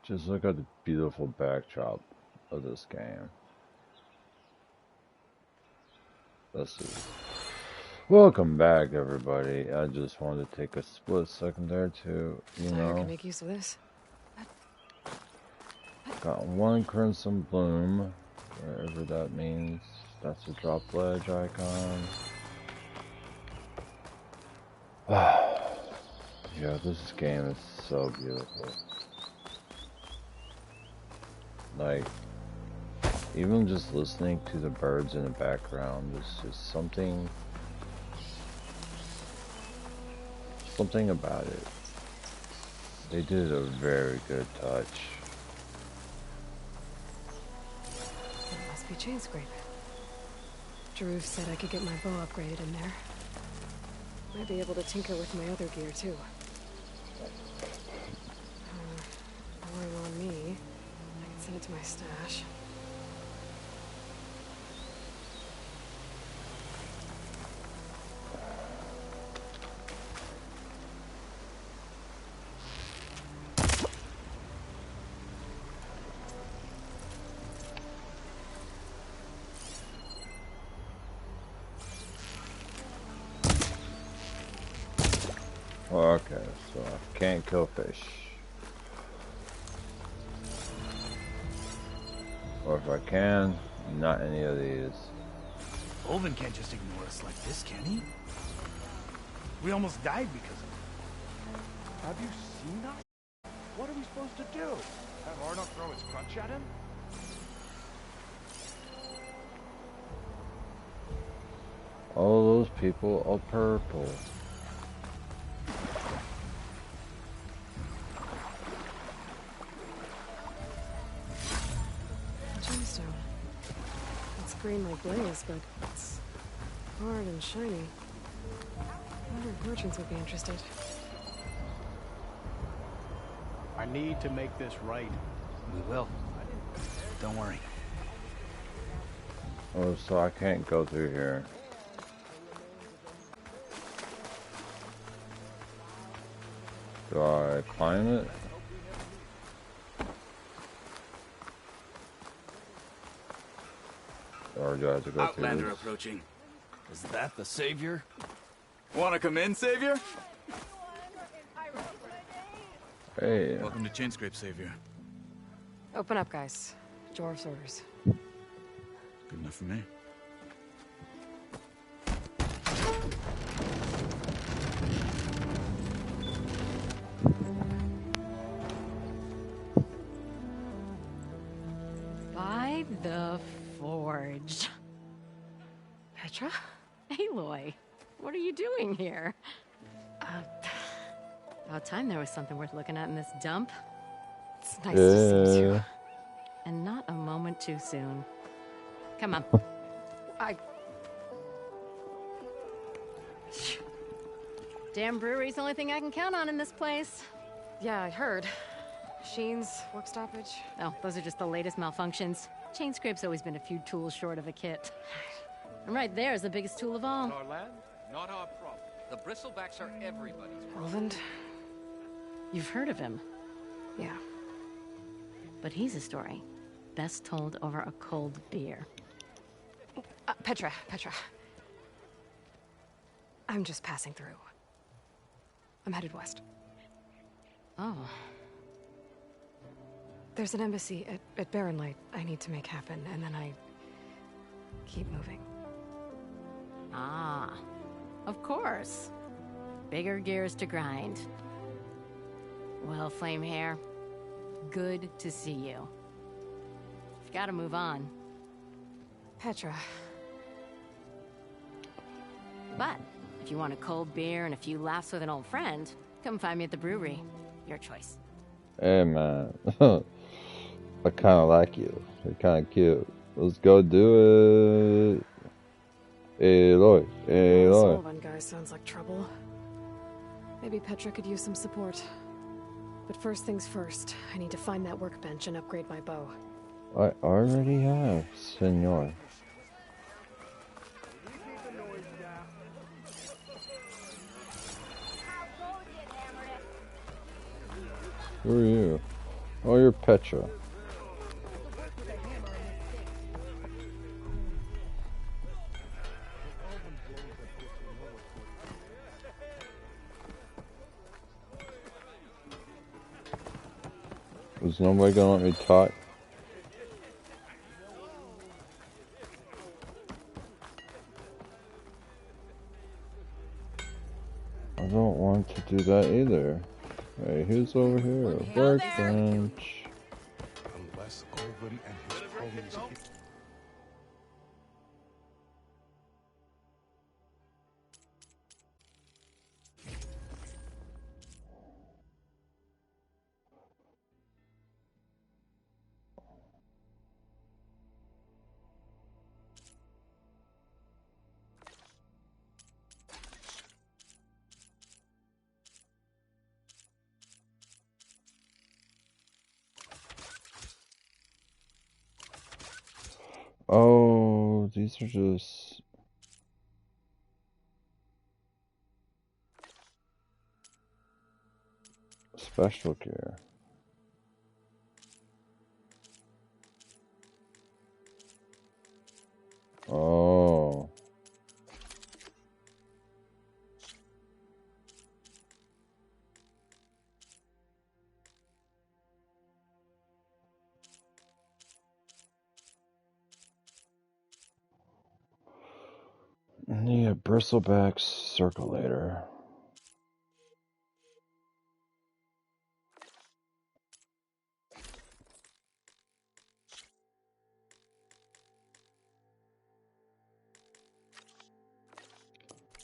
Just look at the beautiful backdrop of this game. This is... Welcome back, everybody. I just wanted to take a split second there to, I can make use of this. Got one Crimson Bloom, wherever that means. That's a drop ledge icon. Yeah, this game is so beautiful. Like, even just listening to the birds in the background is just something about it. They did a very good touch. That must be Chainscrape. Jaruf said I could get my bow upgraded in there. Might be able to tinker with my other gear too. Knowing on me, I can send it to my stash. Okay, so I can't kill fish. Or if I can, not any of these. Olvin can't just ignore us like this, can he? We almost died because of it. Have you seen us? What are we supposed to do? Have Arnott throw his crutch at him? All those people are purple. Gemstone. It's green like blaze, but it's hard and shiny. I wonder if merchants would be interested. I need to make this right. We will. Don't worry. Oh, so I can't go through here. Do I climb it? Or do I have to go Outlander through this? approaching. Is that the savior? Wanna come in, savior? Hey. Welcome to Chainscrape, savior. Open up, guys. Dwarf's orders. Good enough for me. By the Forge. Petra? Aloy, what are you doing here? About time there was something worth looking at in this dump. It's nice to see you. And not a moment too soon. Come on. Damn brewery's the only thing I can count on in this place. Yeah, I heard. Machines, work stoppage. Oh, those are just the latest malfunctions. Chainscrape's always been a few tools short of a kit. And right there is the biggest tool of all. Our land, not our problem. The bristlebacks are everybody's problem. Roland? You've heard of him. Yeah. But he's a story best told over a cold beer. Petra. I'm just passing through. I'm headed west. Oh. There's an embassy at Barren Light I need to make happen, and then I keep moving. Ah, of course. Bigger gears to grind. Well, Flamehair, good to see you. You've got to move on. Petra. But if you want a cold beer and a few laughs with an old friend, come find me at the brewery. Your choice. Hey, man. I kind of like you. You're kind of cute. Let's go do it. Aloy. This Olvin guy sounds like trouble. Maybe Petra could use some support. But first things first, I need to find that workbench and upgrade my bow. I already have, senor. Who are you? Oh, you're Petra. Is nobody gonna let me talk? I don't want to do that either. Hey, who's over here? Workbench. Unless Olvin and his cronies... Oh, these are just... special gear. Oh. Need a bristleback circulator.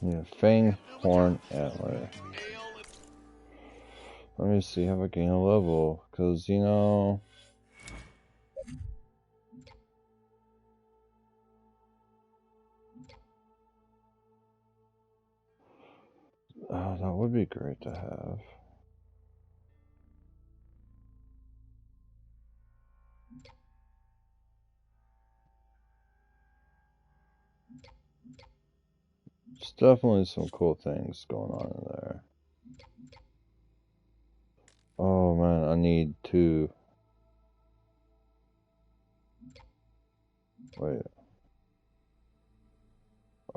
Need a fang horn antler. Let me see how I gain a level, cause you know. Oh, that would be great to have. There's definitely some cool things going on in there. Oh man, I need two. Wait.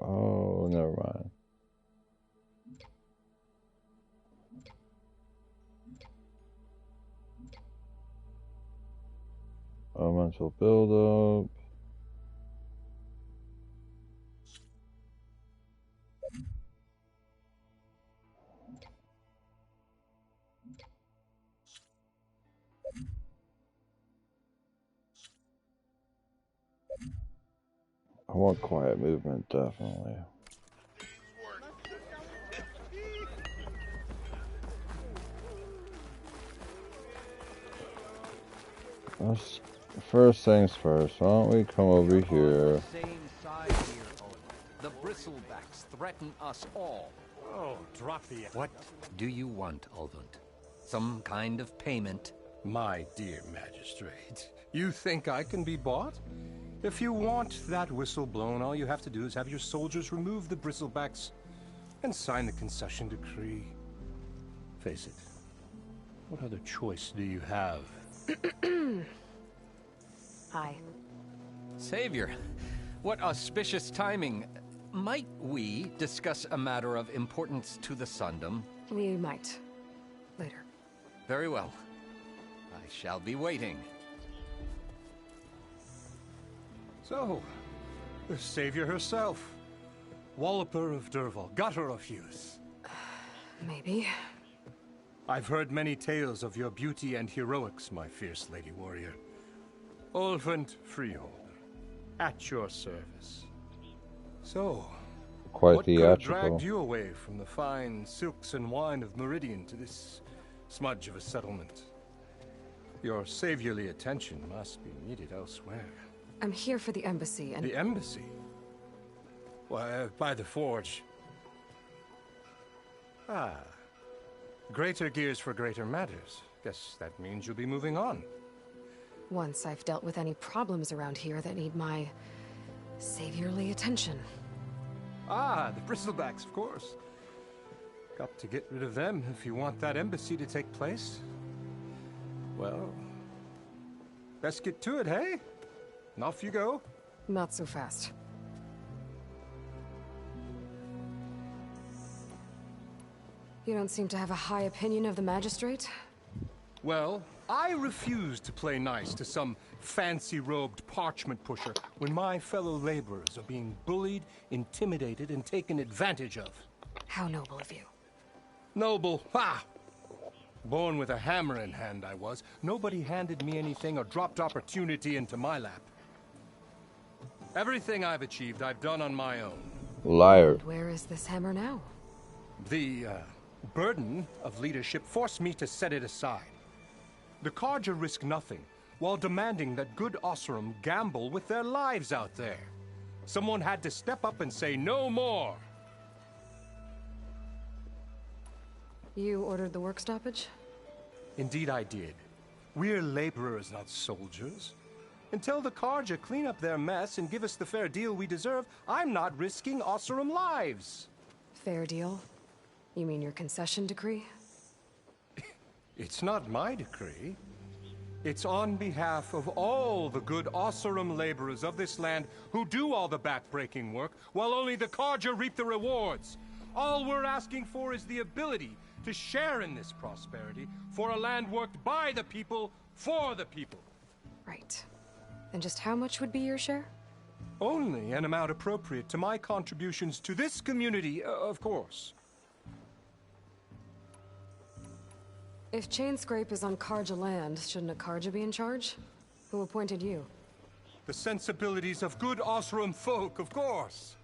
Oh, never mind. Elemental buildup. I want quiet movement, definitely. Let's, first things first, why don't we come over here? Same side here, Olvin. The bristlebacks threaten us all. Oh, drop the... What do you want, Olvin? Some kind of payment? My dear magistrate, you think I can be bought? If you want that whistle blown, all you have to do is have your soldiers remove the bristlebacks and sign the concession decree. Face it, what other choice do you have? Hi. Savior, what auspicious timing. Might we discuss a matter of importance to the Sundom? We might. Later. Very well. I shall be waiting. So, the savior herself. Walloper of Derval, gutter of youth. Maybe. I've heard many tales of your beauty and heroics, my fierce lady warrior. Olvent Freeholder, at your service. So, Quite what could have theatrical. dragged you away from the fine silks and wine of Meridian to this smudge of a settlement? Your saviorly attention must be needed elsewhere. I'm here for the embassy and... The embassy? Why, by the forge. Ah. Greater gears for greater matters. Guess that means you'll be moving on. Once I've dealt with any problems around here that need my... saviorly attention. Ah, the bristlebacks, of course. Got to get rid of them if you want that embassy to take place. Well, Best get to it, hey? And off you go. Not so fast. You don't seem to have a high opinion of the magistrate? Well, I refuse to play nice to some fancy-robed parchment pusher when my fellow laborers are being bullied, intimidated, and taken advantage of. How noble of you. Noble, ha! Born with a hammer in hand, I was. Nobody handed me anything or dropped opportunity into my lap. Everything I've achieved, I've done on my own. Liar. And where is this hammer now? The burden of leadership forced me to set it aside. The Carja risk nothing, while demanding that good Oseram gamble with their lives out there. Someone had to step up and say no more. You ordered the work stoppage? Indeed I did. We're laborers, not soldiers. Until the Carja clean up their mess and give us the fair deal we deserve, I'm not risking Oseram lives. Fair deal? You mean your concession decree? It's not my decree. It's on behalf of all the good Oseram laborers of this land who do all the back-breaking work, while only the Carja reap the rewards. All we're asking for is the ability to share in this prosperity for a land worked by the people, for the people. Right. And just how much would be your share? Only an amount appropriate to my contributions to this community, of course. If Chainscrape is on Carja land, shouldn't a Carja be in charge? Who appointed you? The sensibilities of good Oseram folk, of course.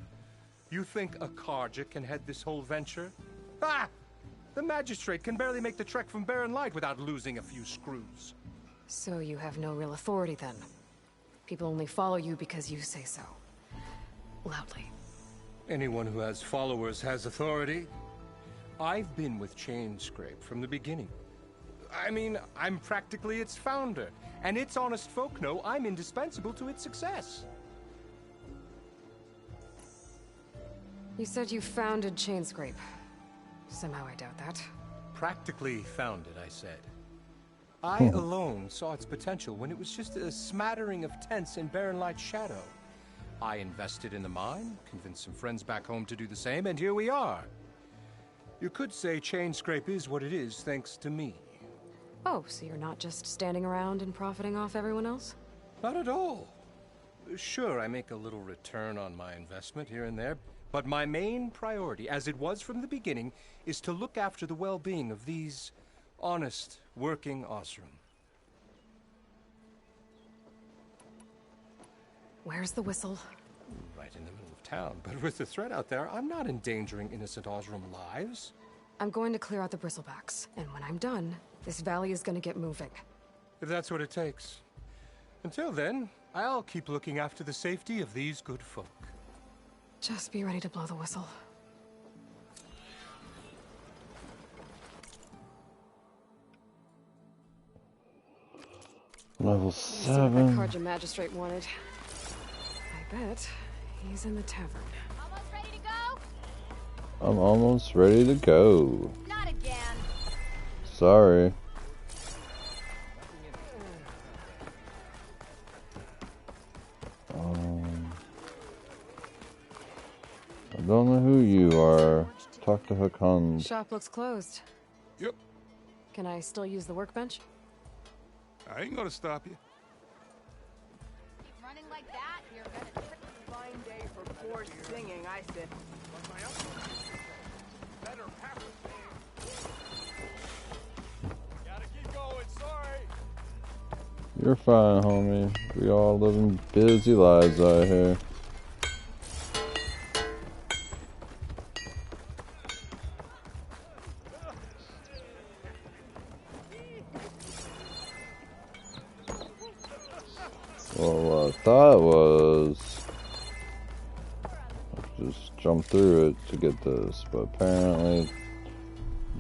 You think a Carja can head this whole venture? Ah! The magistrate can barely make the trek from Barren Light without losing a few screws. So you have no real authority then? People only follow you because you say so. Loudly. Anyone who has followers has authority. I've been with Chainscrape from the beginning. I mean, I'm practically its founder, and its honest folk know I'm indispensable to its success. You said you founded Chainscrape. Somehow I doubt that. Practically founded, I said. I alone saw its potential when it was just a smattering of tents in Barren Light's shadow. I invested in the mine, convinced some friends back home to do the same, and here we are. You could say Chainscrape is what it is thanks to me. Oh, so you're not just standing around and profiting off everyone else? Not at all. Sure, I make a little return on my investment here and there, but my main priority, as it was from the beginning, is to look after the well-being of these honest, working Oseram. Where's the whistle? Right in the middle of town, but with the threat out there, I'm not endangering innocent Oseram lives. I'm going to clear out the bristlebacks, and when I'm done, this valley is going to get moving. If that's what it takes. Until then, I'll keep looking after the safety of these good folk. Just be ready to blow the whistle. Level See what the 7. Carja magistrate wanted. I bet he's in the tavern. Almost ready to go? I'm almost ready to go. Not again. Sorry. I don't know who you are. Talk to Hakan. Shop looks closed. Yep, Can I still use the workbench? I ain't gonna stop you. Keep running like that, you're gonna... Fine day for poor singing, I said. Better have it. Gotta keep going, sorry. You're fine, homie. We all living busy lives out here. Well, what I thought was just jump through it to get this, but apparently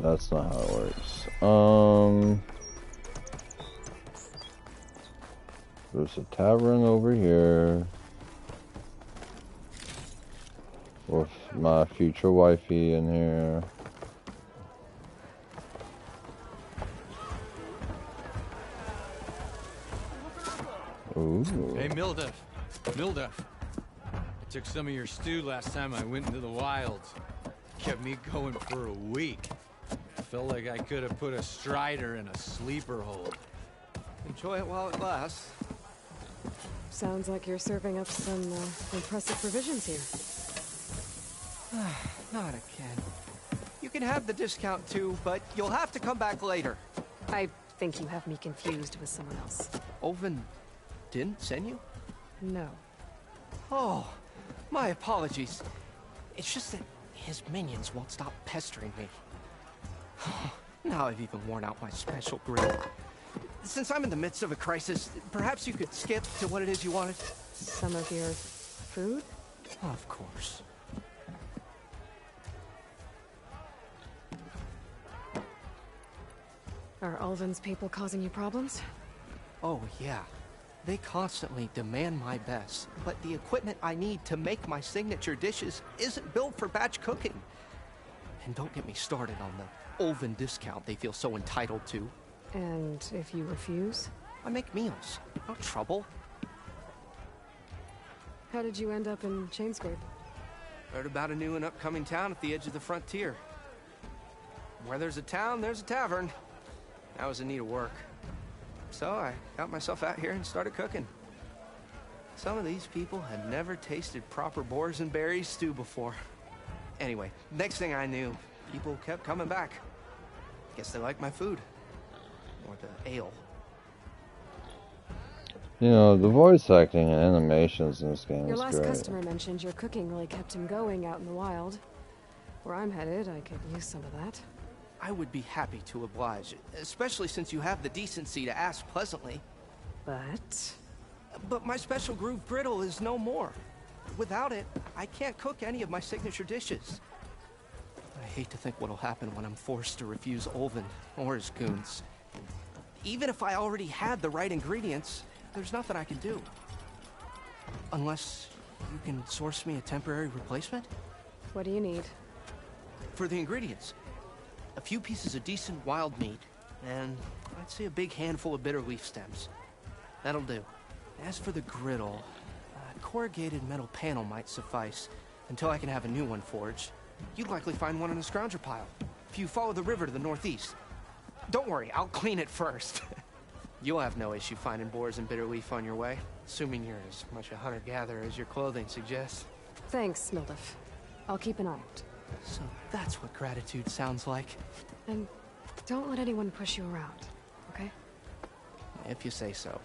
that's not how it works. There's a tavern over here with my future wifey in here. Ooh. Hey, Mildef. Mildef. I took some of your stew last time I went into the wilds. Kept me going for a week. Felt like I could have put a strider in a sleeper hold. Enjoy it while it lasts. Sounds like you're serving up some impressive provisions here. Not again. You can have the discount too, but you'll have to come back later. I think you have me confused with someone else. Olvin didn't send you? No. Oh, my apologies. It's just that his minions won't stop pestering me. Now I've even worn out my special grill. Since I'm in the midst of a crisis, perhaps you could skip to what it is you wanted? Some of your food? Of course. Are Ulvin's people causing you problems? Oh, yeah. They constantly demand my best, but the equipment I need to make my signature dishes isn't built for batch cooking. And don't get me started on the Ulvin discount they feel so entitled to. And if you refuse? I make meals. No trouble. How did you end up in Chainscrape? Heard about a new and upcoming town at the edge of the frontier. Where there's a town, there's a tavern. I was in need of work. So I got myself out here and started cooking. Some of these people had never tasted proper boars and berries stew before. Anyway, next thing I knew, people kept coming back. Guess they liked my food. Or the ale. You know, the voice acting and animations in this game Your is last great. customer mentioned your cooking really kept him going out in the wild. Where I'm headed, I could use some of that. I would be happy to oblige, especially since you have the decency to ask pleasantly. But my special groove griddle is no more. Without it, I can't cook any of my signature dishes. I hate to think what'll happen when I'm forced to refuse Ulvin or his goons. Even if I already had the right ingredients, there's nothing I can do. Unless you can source me a temporary replacement? What do you need? For the ingredients, a few pieces of decent wild meat, and I'd say a big handful of bitter leaf stems. That'll do. As for the griddle, a corrugated metal panel might suffice until I can have a new one forged. You'd likely find one in a scrounger pile, if you follow the river to the northeast. Don't worry, I'll clean it first. You'll have no issue finding boars and bitter leaf on your way, assuming you're as much a hunter-gatherer as your clothing suggests. Thanks, Mildef. I'll keep an eye out. So that's what gratitude sounds like. And don't let anyone push you around, okay? If you say so.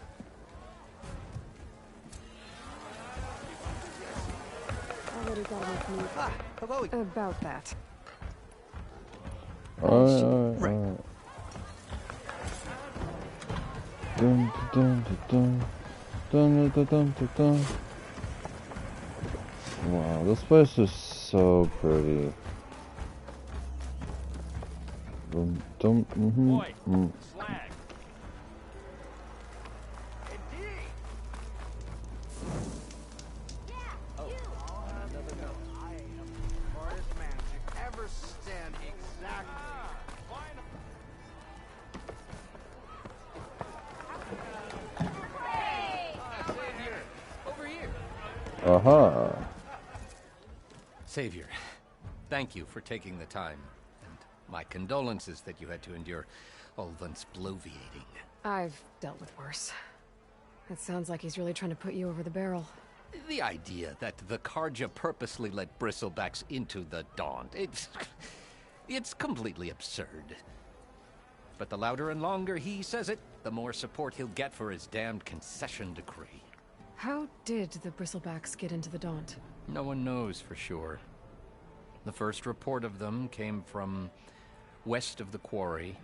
Already got enough meat. Ah, hello. About that. Alright. Dun, dun, dun, dun. Dun, dun, dun, dun, dun. Wow, this place is so pretty. Boy, slag. Indeed. Oh, another note. I am the smartest man to ever stand exactly. Over here. Aha. Savior, thank you for taking the time, and my condolences that you had to endure Ulvin's bloviating. I've dealt with worse. It sounds like he's really trying to put you over the barrel. The idea that the Carja purposely let bristlebacks into the Daunt, it's completely absurd. But the louder and longer he says it, the more support he'll get for his damned concession decree. How did the Bristlebacks get into the Daunt? No one knows for sure. The first report of them came from west of the quarry.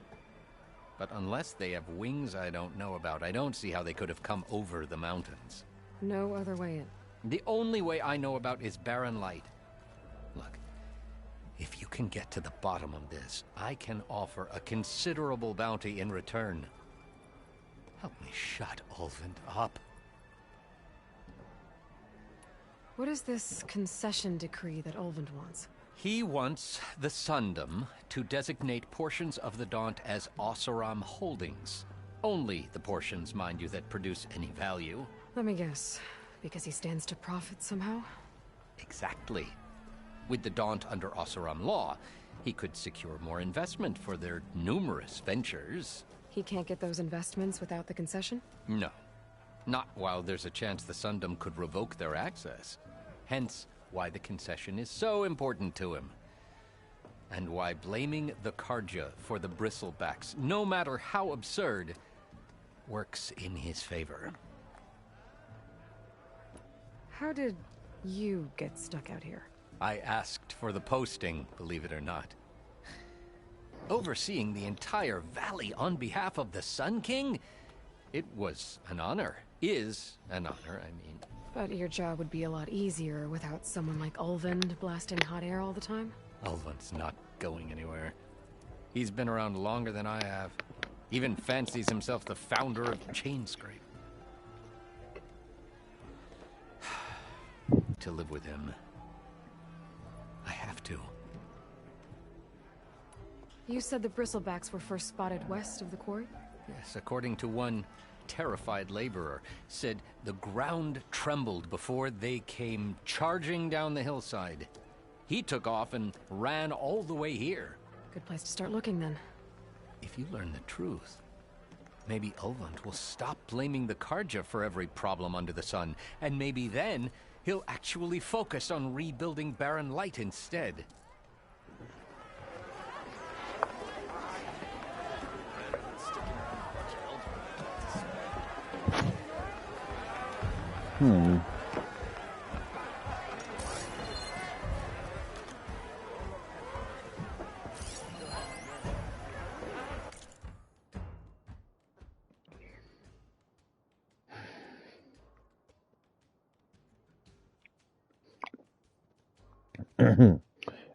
But unless they have wings I don't know about, I don't see how they could have come over the mountains. No other way in. The only way I know about is Barren Light. Look, if you can get to the bottom of this, I can offer a considerable bounty in return. Help me shut Ulvin up. What is this concession decree that Ulvin wants? He wants the Sundom to designate portions of the Daunt as Oseram holdings. Only the portions, mind you, that produce any value. Let me guess. Because he stands to profit somehow? Exactly. With the Daunt under Oseram law, he could secure more investment for their numerous ventures. He can't get those investments without the concession? No. Not while there's a chance the Sundom could revoke their access. Hence, why the concession is so important to him. And why blaming the Carja for the Bristlebacks, no matter how absurd, works in his favor. How did you get stuck out here? I asked for the posting, believe it or not. Overseeing the entire valley on behalf of the Sun King? It was an honor. Is an honor, I mean. But your job would be a lot easier without someone like Ulvund blasting hot air all the time? Ulvund's not going anywhere. He's been around longer than I have. Even fancies himself the founder of Chainscrape. To live with him, I have to. You said the Bristlebacks were first spotted west of the quarry? Yes, according to one terrified laborer, said the ground trembled before they came charging down the hillside. He took off and ran all the way here. Good place to start looking, then. If you learn the truth, maybe Ulvund will stop blaming the Carja for every problem under the sun, and maybe then he'll actually focus on rebuilding Barren Light instead.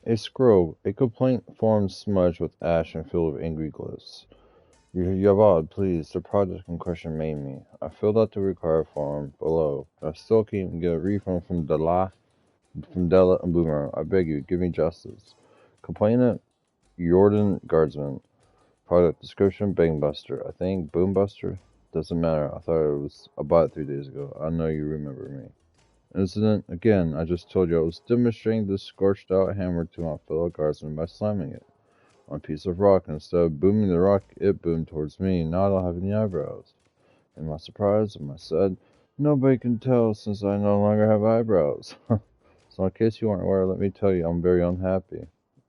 A scroll. A complaint form smudged with ash and filled with angry glyphs. Yavad, please. The project in question made me. I filled out the required form below. I still can't get a refund from Della and Boomer. I beg you, give me justice. Complainant, Jordan Guardsman. Product description, Bangbuster. I think Boombuster? Doesn't matter. I thought I bought it 3 days ago. I know you remember me. Incident, again, I just told you I was demonstrating this scorched out hammer to my fellow guardsman by slamming it on a piece of rock. Instead of booming the rock, it boomed towards me. Now I don't have any eyebrows. In my surprise, I said, nobody can tell since I no longer have eyebrows. So in case you weren't aware, let me tell you I'm very unhappy.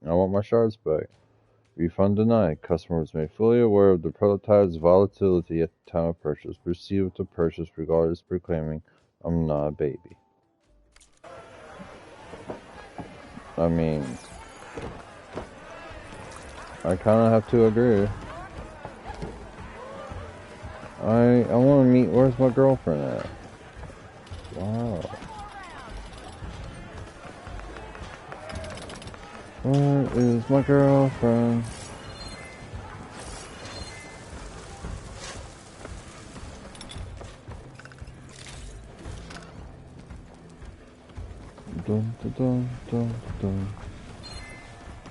I want my shards back. Refund denied. Customer was made fully aware of the prototype's volatility at the time of purchase. Proceed with the purchase regardless, proclaiming I'm not a baby. I mean, I kind of have to agree. I want to meet, where's my girlfriend at? Wow. Where is my girlfriend? Dun, dun, dun, dun, dun.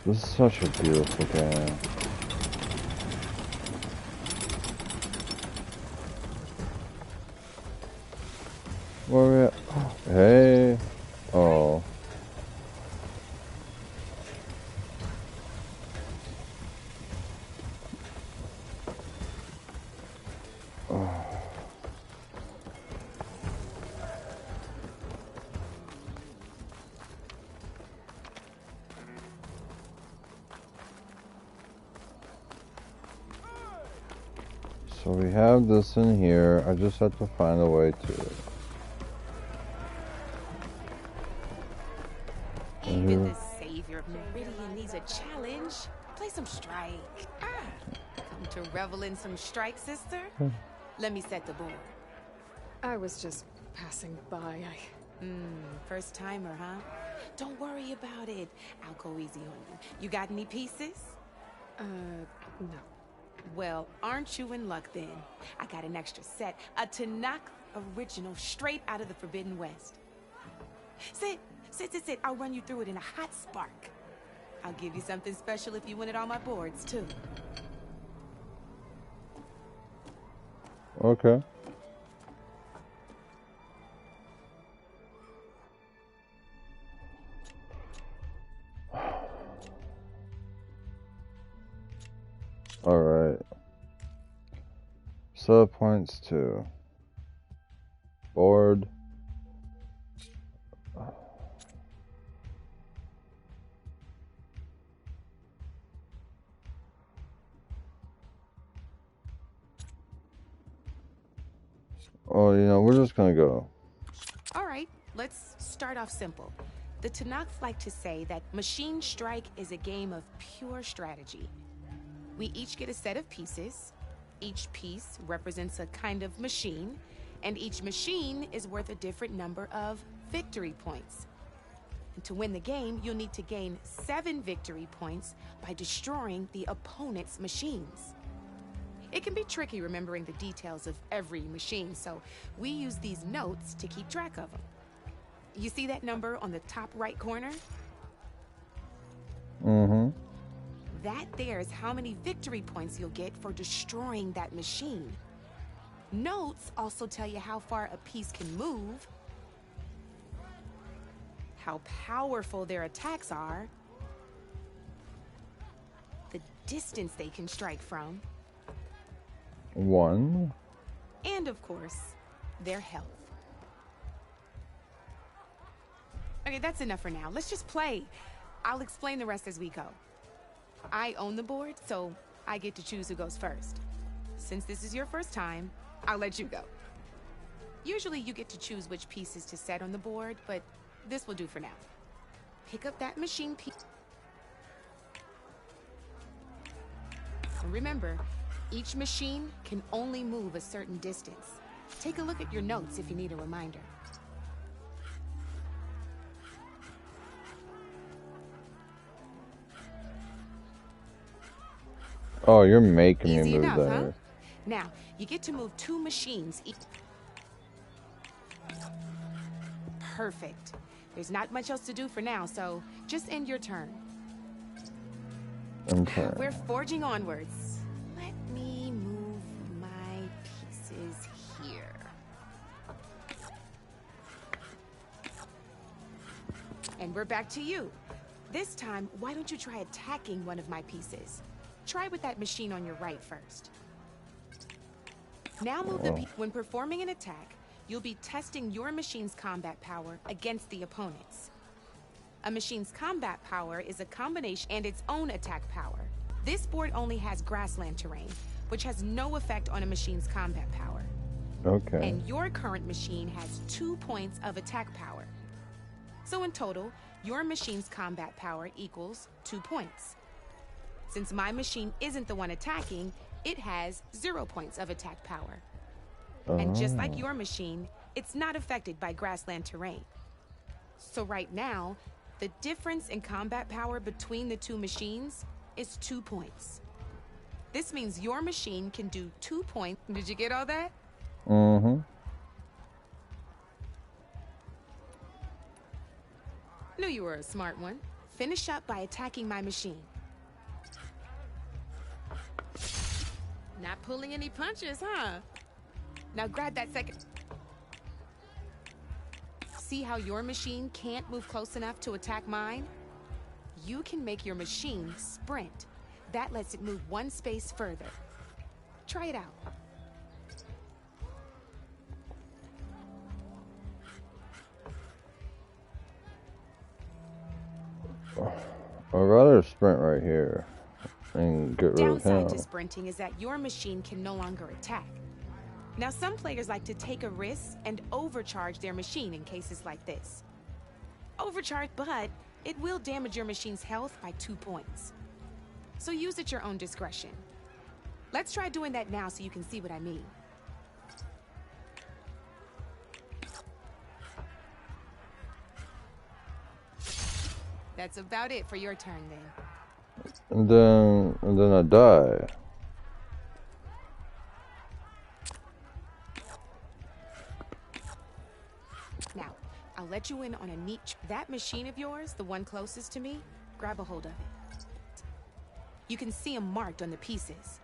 This is such a beautiful game. Where are we at? Hey. Oh. So we have this in here. I just have to find a way to it. Even the savior of Meridian needs a challenge. Play some strike. Come to revel in some strike, sister? Let me set the board. I was just passing by. First timer, huh? Don't worry about it. I'll go easy on you. You got any pieces? No. Well, aren't you in luck then? I got an extra set, a Tanakh original straight out of the Forbidden West. Sit. I'll run you through it in a hot spark. I'll give you something special if you win it on my boards, too. Okay. Alright. Sub points 2. Board. Oh, you know, we're just gonna go. All right, let's start off simple. The Tanakh like to say that Machine Strike is a game of pure strategy. We each get a set of pieces. Each piece represents a kind of machine, and each machine is worth a different number of victory points. And to win the game, you'll need to gain 7 victory points by destroying the opponent's machines. It can be tricky remembering the details of every machine, so we use these notes to keep track of them. You see that number on the top right corner? Mm-hmm. That there is how many victory points you'll get for destroying that machine. Notes also tell you how far a piece can move, how powerful their attacks are, the distance they can strike from, 1. and of course, their health. Okay, that's enough for now. Let's just play. I'll explain the rest as we go. I own the board, so I get to choose who goes first. Since this is your first time, I'll let you go. Usually you get to choose which pieces to set on the board, but this will do for now. Pick up that machine piece. And remember, each machine can only move a certain distance. Take a look at your notes if you need a reminder. Oh, you're making Easy me move enough, that. huh? Now, you get to move 2 machines each. Perfect. There's not much else to do for now, so just end your turn. Okay. We're forging onwards. Let me move my pieces here. And we're back to you. This time, why don't you try attacking one of my pieces? Try with that machine on your right first. Now move the when performing an attack, you'll be testing your machine's combat power against the opponent's. A machine's combat power is a combination and its own attack power. This board only has grassland terrain, which has no effect on a machine's combat power. Okay. And your current machine has 2 points of attack power. So in total, your machine's combat power equals 2 points. Since my machine isn't the one attacking, it has 0 points of attack power. And just like your machine, it's not affected by grassland terrain. So right now, the difference in combat power between the 2 machines is 2 points. This means your machine can do 2 points. Did you get all that? Mm-hmm. Knew you were a smart one. Finish up by attacking my machine. Not pulling any punches, huh? Now grab that second. See how your machine can't move close enough to attack mine? You can make your machine sprint. That lets it move 1 space further. Try it out. I'd rather sprint right here and get rid of him. Downside to sprinting is that your machine can no longer attack. Now, some players like to take a risk and overcharge their machine in cases like this. Overcharge, but it will damage your machine's health by 2 points. So use at your own discretion. Let's try doing that now so you can see what I mean. That's about it for your turn then. And then I die. Now, I'll let you in on a neat... That machine of yours, the one closest to me, grab a hold of it. You can see them marked on the pieces.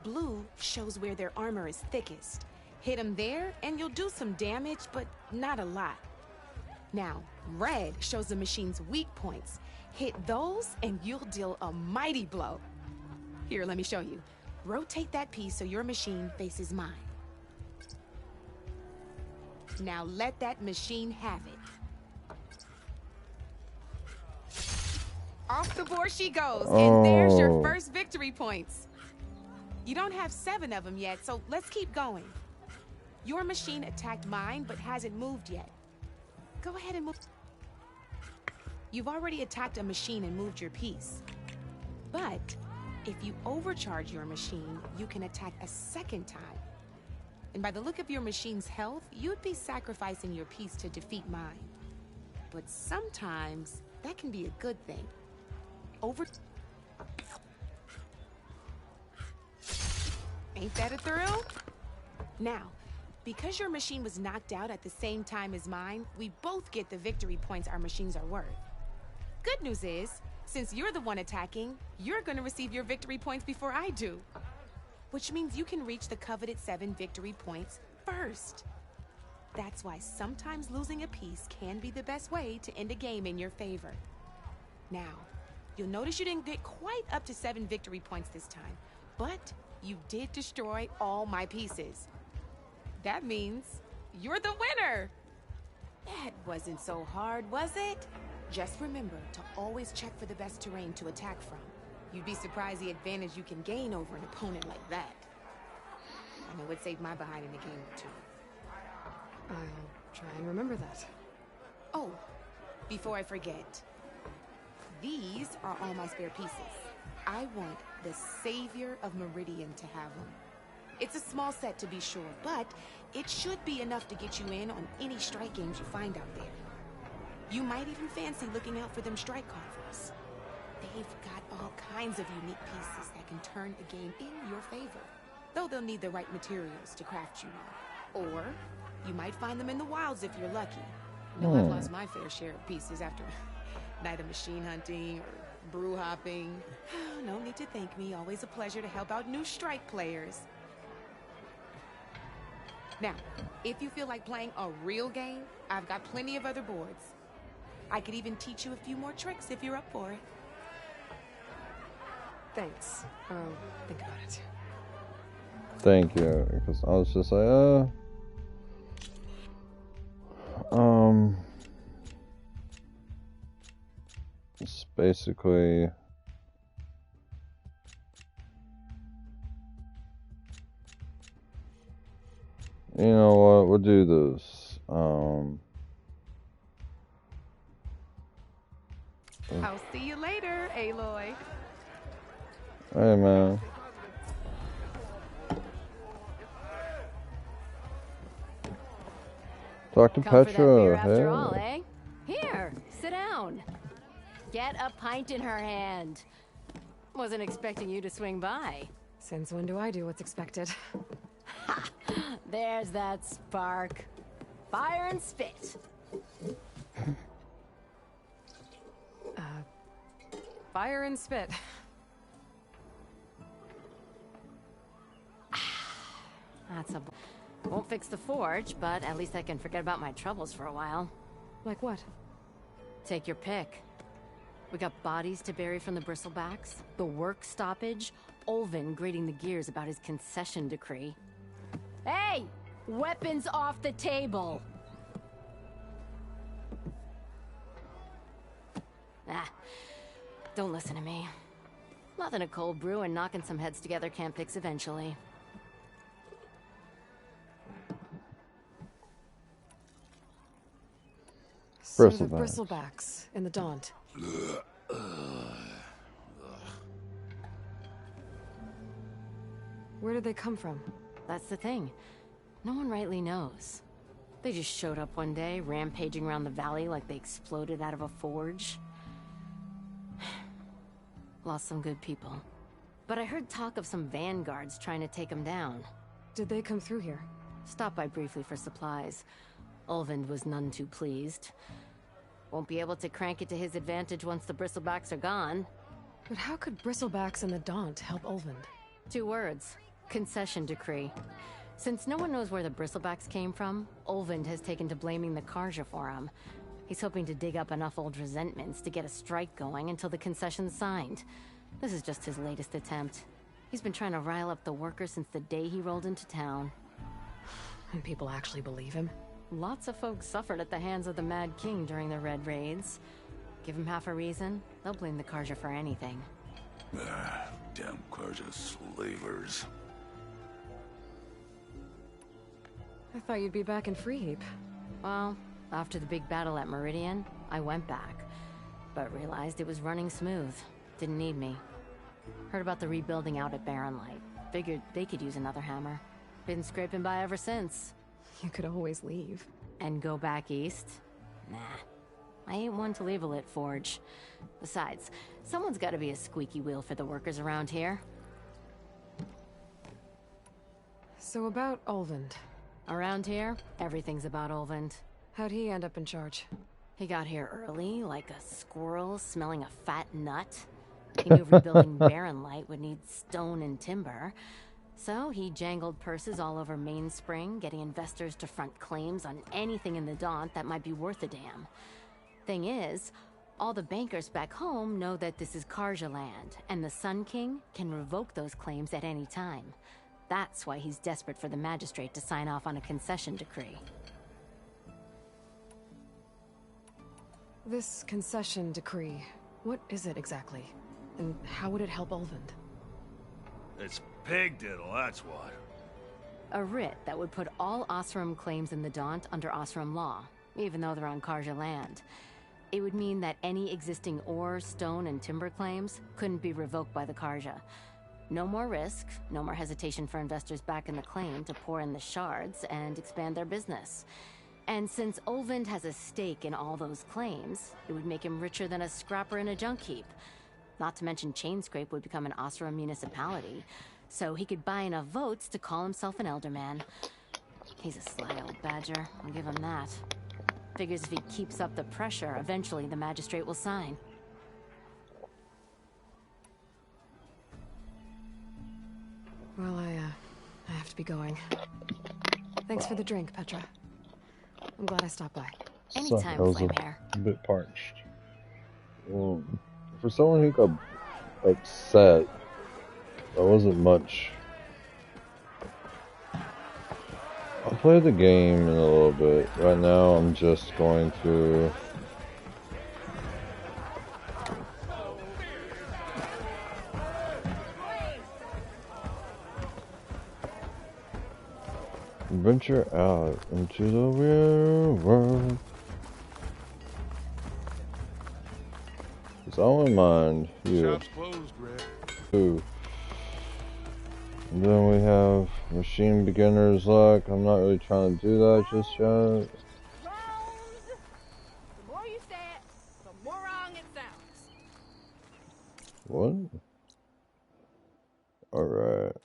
Blue shows where their armor is thickest. Hit them there, and you'll do some damage, but not a lot. Now, red shows the machine's weak points. Hit those, and you'll deal a mighty blow. Here, let me show you. Rotate that piece so your machine faces mine. Now let that machine have it. Off the board she goes, and there's your first victory points. You don't have 7 of them yet, so let's keep going. Your machine attacked mine, but hasn't moved yet. Go ahead and move. You've already attacked a machine and moved your piece. But if you overcharge your machine, you can attack a second time. And by the look of your machine's health, you'd be sacrificing your piece to defeat mine. But sometimes that can be a good thing. Ain't that a thrill? Now, because your machine was knocked out at the same time as mine, we both get the victory points our machines are worth. Good news is, since you're the one attacking, you're gonna receive your victory points before I do. Which means you can reach the coveted 7 victory points first. That's why sometimes losing a piece can be the best way to end a game in your favor. Now, you'll notice you didn't get quite up to 7 victory points this time, but you did destroy all my pieces. That means you're the winner! That wasn't so hard, was it? Just remember to always check for the best terrain to attack from. You'd be surprised the advantage you can gain over an opponent like that. I know it saved my behind in a game or 2. I'll try and remember that. Oh, before I forget, these are all my spare pieces. I want the Savior of Meridian to have them. It's a small set to be sure, but it should be enough to get you in on any strike games you find out there. You might even fancy looking out for them strike carvers. They've got all kinds of unique pieces that can turn a game in your favor. Though they'll need the right materials to craft you one. Or you might find them in the wilds if you're lucky. Though I've lost my fair share of pieces after a night of machine hunting or brew hopping. No need to thank me. Always a pleasure to help out new strike players. Now, if you feel like playing a real game, I've got plenty of other boards. I could even teach you a few more tricks if you're up for it. Thanks. I'll think about it. Thank you, because I was just like, it's basically, you know what, we'll do this, I'll see you later, Aloy. Hey, man. Dr. Petra, hey. After all, eh? Here, sit down. Get a pint in her hand. Wasn't expecting you to swing by. Since when do I do what's expected? Ha! There's that spark. Fire and spit. Fire and spit. That's a... Won't fix the forge, but at least I can forget about my troubles for a while. Like what? Take your pick. We got bodies to bury from the bristlebacks, the work stoppage, Olvin grating the gears about his concession decree. Hey! Weapons off the table! Ah, don't listen to me. Nothing a cold brew and knocking some heads together can't fix eventually. So the bristlebacks in the Daunt. Where did they come from? That's the thing. No one rightly knows. They just showed up one day, rampaging around the valley like they exploded out of a forge. Lost some good people. But I heard talk of some vanguards trying to take them down. Did they come through here? Stopped by briefly for supplies. Olvind was none too pleased. Won't be able to crank it to his advantage once the bristlebacks are gone. But how could bristlebacks and the Daunt help Olvind? 2 words. Concession decree. Since no one knows where the bristlebacks came from, Olvind has taken to blaming the Carja for him. He's hoping to dig up enough old resentments to get a strike going until the concession's signed. This is just his latest attempt. He's been trying to rile up the workers since the day he rolled into town. And people actually believe him? Lots of folks suffered at the hands of the Mad King during the Red Raids. Give him half a reason, they'll blame the Carja for anything. Damn Carja slavers. I thought you'd be back in Freeheap. Well, after the big battle at Meridian, I went back. But realized it was running smooth. Didn't need me. Heard about the rebuilding out at Barren Light. Figured they could use another hammer. Been scraping by ever since. You could always leave. And go back east? Nah. I ain't one to leave a lit forge. Besides, someone's gotta be a squeaky wheel for the workers around here. So about Ulvund. Around here, everything's about Ulvund. How'd he end up in charge? He got here early, like a squirrel smelling a fat nut. He knew rebuilding Barren Light would need stone and timber. So he jangled purses all over Mainspring, getting investors to front claims on anything in the Daunt that might be worth a damn. Thing is, all the bankers back home know that this is Carja land, and the Sun King can revoke those claims at any time. That's why he's desperate for the magistrate to sign off on a concession decree. This concession decree, what is it exactly? And how would it help Ulvund? It's pig diddle, that's what. A writ that would put all Osram claims in the Daunt under Osram law, even though they're on Carja land. It would mean that any existing ore, stone, and timber claims couldn't be revoked by the Carja. No more risk, no more hesitation for investors back in the claim to pour in the shards and expand their business. And since Ulvund has a stake in all those claims, it would make him richer than a scrapper in a junk heap. Not to mention Chainscrape would become an Osram municipality, so he could buy enough votes to call himself an Elderman. He's a sly old badger, I'll give him that. Figures if he keeps up the pressure, eventually the magistrate will sign. Well, I have to be going. Thanks for the drink, Petra. I'm glad I stopped by. Anytime, Flamehair. A bit parched. Well, for someone who got upset, that wasn't much. I'll play the game in a little bit. Right now, I'm just going to... venture out into the real world. It's all in mind here. Shop's closed, Greg. Ooh. And then we have machine beginner's luck. I'm not really trying to do that just yet. The more you say it, the more wrong it sounds. What? Alright.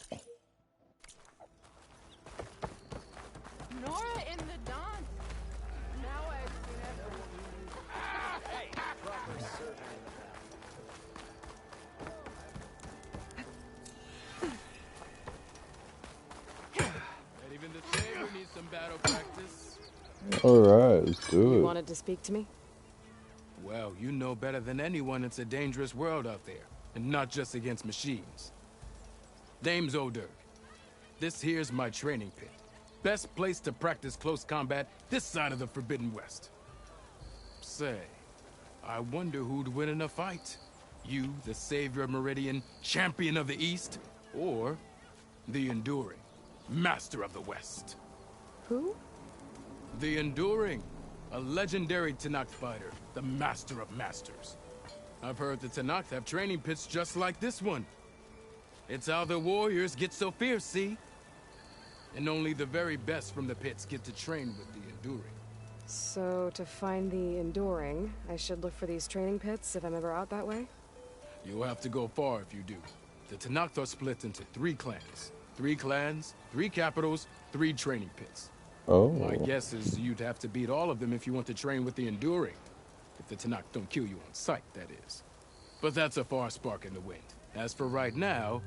Nora in the Daunt. Now I And even the saber needs some battle practice. Alright, let's do it. You wanted to speak to me? Well, you know better than anyone it's a dangerous world out there, and not just against machines. Name's O'Dirk. This here's my training pit. Best place to practice close combat this side of the Forbidden West. Say, I wonder who'd win in a fight. You, the savior of Meridian, champion of the East, or the Enduring, master of the West. Who? The Enduring, a legendary Tenakth fighter, the master of masters. I've heard the Tenakth have training pits just like this one. It's how the warriors get so fierce, see? And only the very best from the pits get to train with the Enduring. So, to find the Enduring, I should look for these training pits if I'm ever out that way? You'll have to go far if you do. The Tenakth are split into 3 clans. 3 clans, 3 capitals, 3 training pits. Oh. My guess is you'd have to beat all of them if you want to train with the Enduring. If the Tenakth don't kill you on sight, that is. But that's a far spark in the wind. As for right now,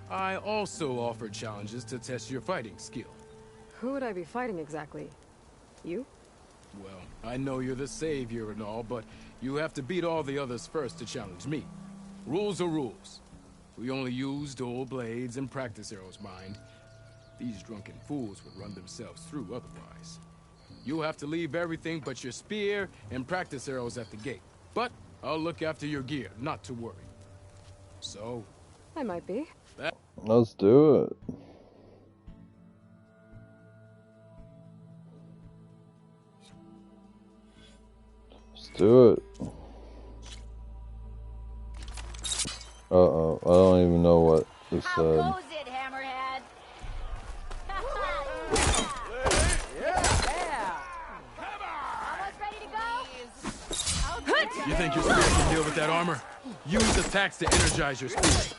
I also offer challenges to test your fighting skill. Who would I be fighting exactly? You? Well, I know you're the savior and all, but you have to beat all the others first to challenge me. Rules are rules. We only use dual blades and practice arrows, mind. These drunken fools would run themselves through otherwise. You'll have to leave everything but your spear and practice arrows at the gate. But I'll look after your gear, not to worry. So... I might be. Let's do it. Let's do it. Uh-oh, I don't even know what he said. How goes it, Hammerhead? Almost ready to go? You think your spear can deal with that armor? Use attacks to energize your spear.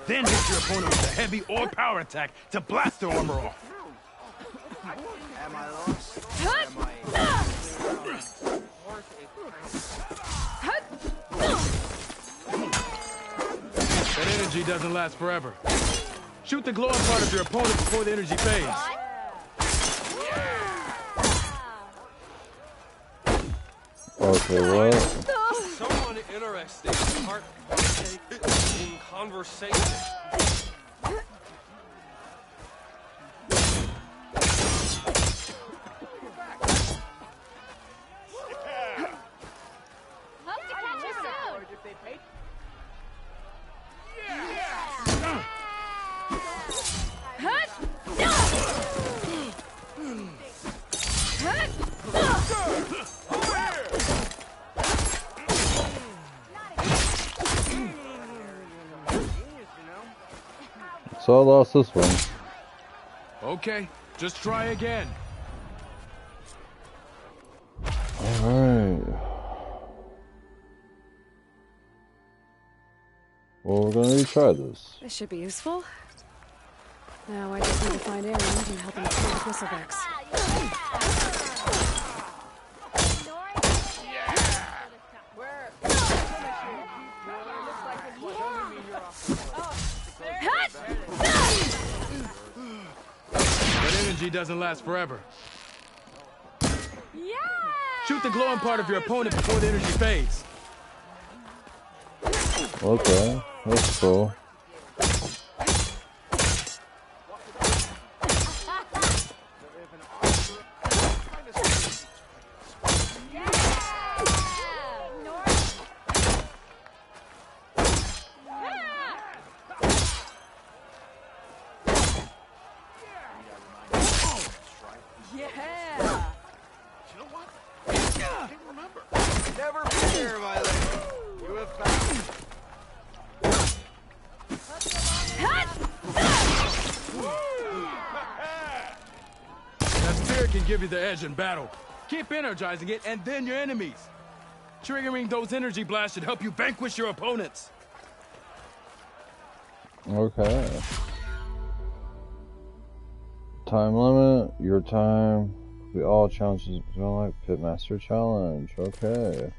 Then hit your opponent with a heavy or power attack to blast their armor off. Am I lost? That energy doesn't last forever. Shoot the glowing part of your opponent before the energy fades. Okay, what? Someone interesting partake in conversation. Hope to catch you soon. So I lost this one. Okay, just try again. Alright. Well, we're gonna retry this. This should be useful. Now I just need to find Aaron and help him kill the bristlebacks. That energy doesn't last forever. Shoot the glowing part of your opponent before the energy fades. Okay, that's cool. Never fear, my lady. You have found. That spear can give you the edge in battle. Keep energizing it, and then your enemies. Triggering those energy blasts should help you vanquish your opponents. Okay. Time limit, your time. We all challenges like Pitmaster Challenge. Okay.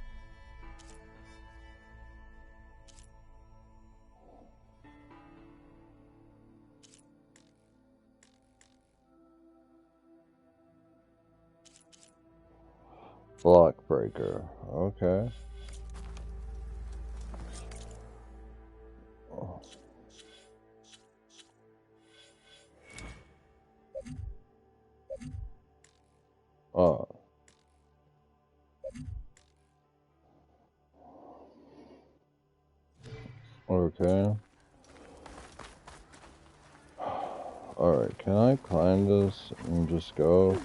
Block breaker. Okay. Oh. Okay. Alright, can I climb this and just go?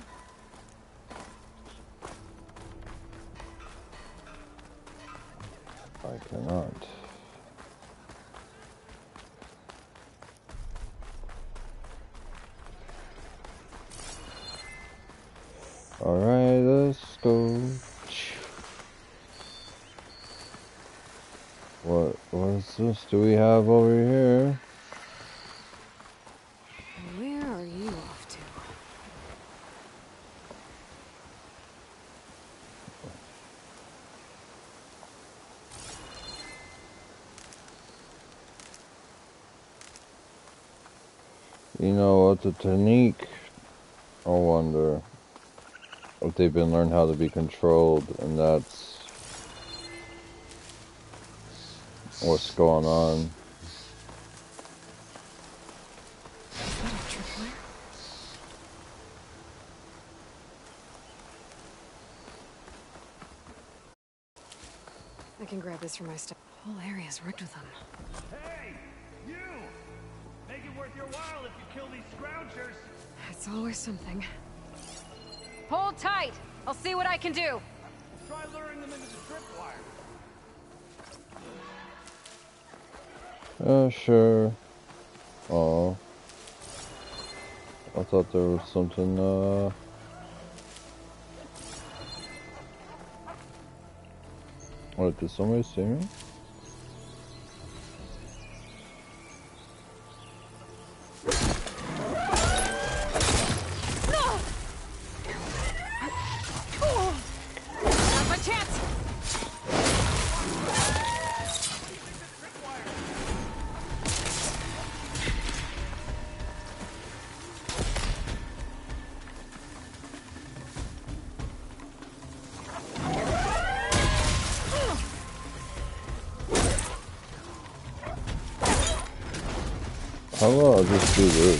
I cannot. Alright, let's go. What is this? Do we have over here? Where are you off to? You know, it's a technique. I wonder if they've been learned how to be controlled, and that's what's going on. can grab this for my stuff. The whole area's rigged with them. Hey, you! Make it worth your while if you kill these scroungers. It's always something. Hold tight. I'll see what I can do. Try luring them into the tripwire. Sure. Oh. I thought there was something, What, did somebody see me? Now's my chance. How about I just do this?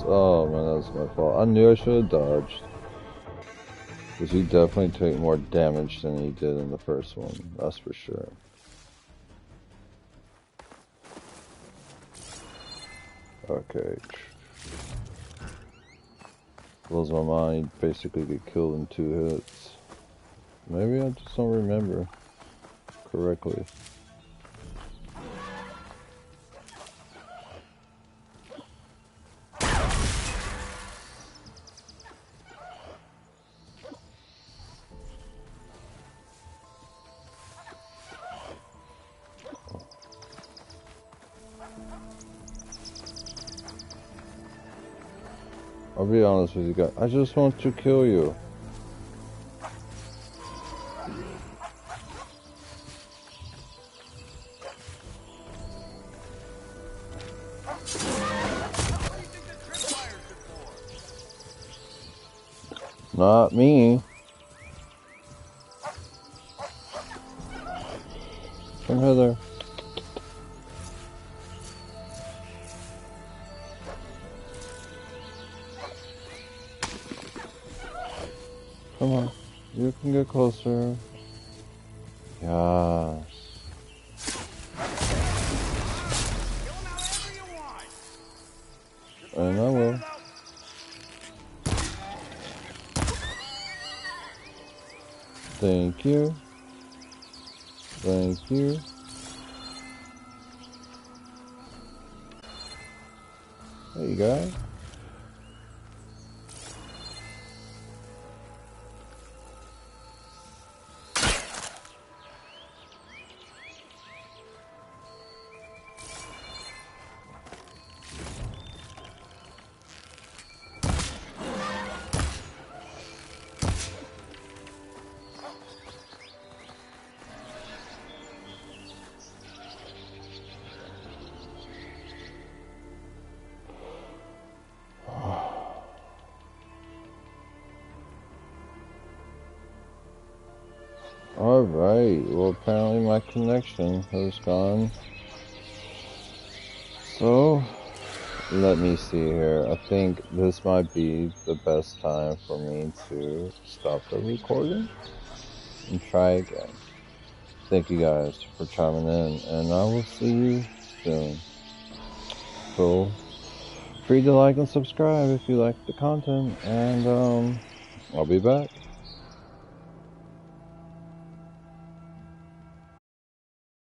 Oh man, that's my fault. I knew I should have dodged. Because he definitely took more damage than he did in the first one, that's for sure. Okay. Blows my mind, he'd basically get killed in 2 hits. Maybe I just don't remember correctly. I'll be honest with you guys, I just want to kill you. Not me. Come hither. Come on, you can get closer. Yes. And I will. Thank you. Thank you. There you go. Alright, well apparently my connection has gone. So, let me see here. I think this might be the best time for me to stop the recording and try again. Thank you guys for chiming in, and I will see you soon. Feel free to like and subscribe if you like the content, and I'll be back.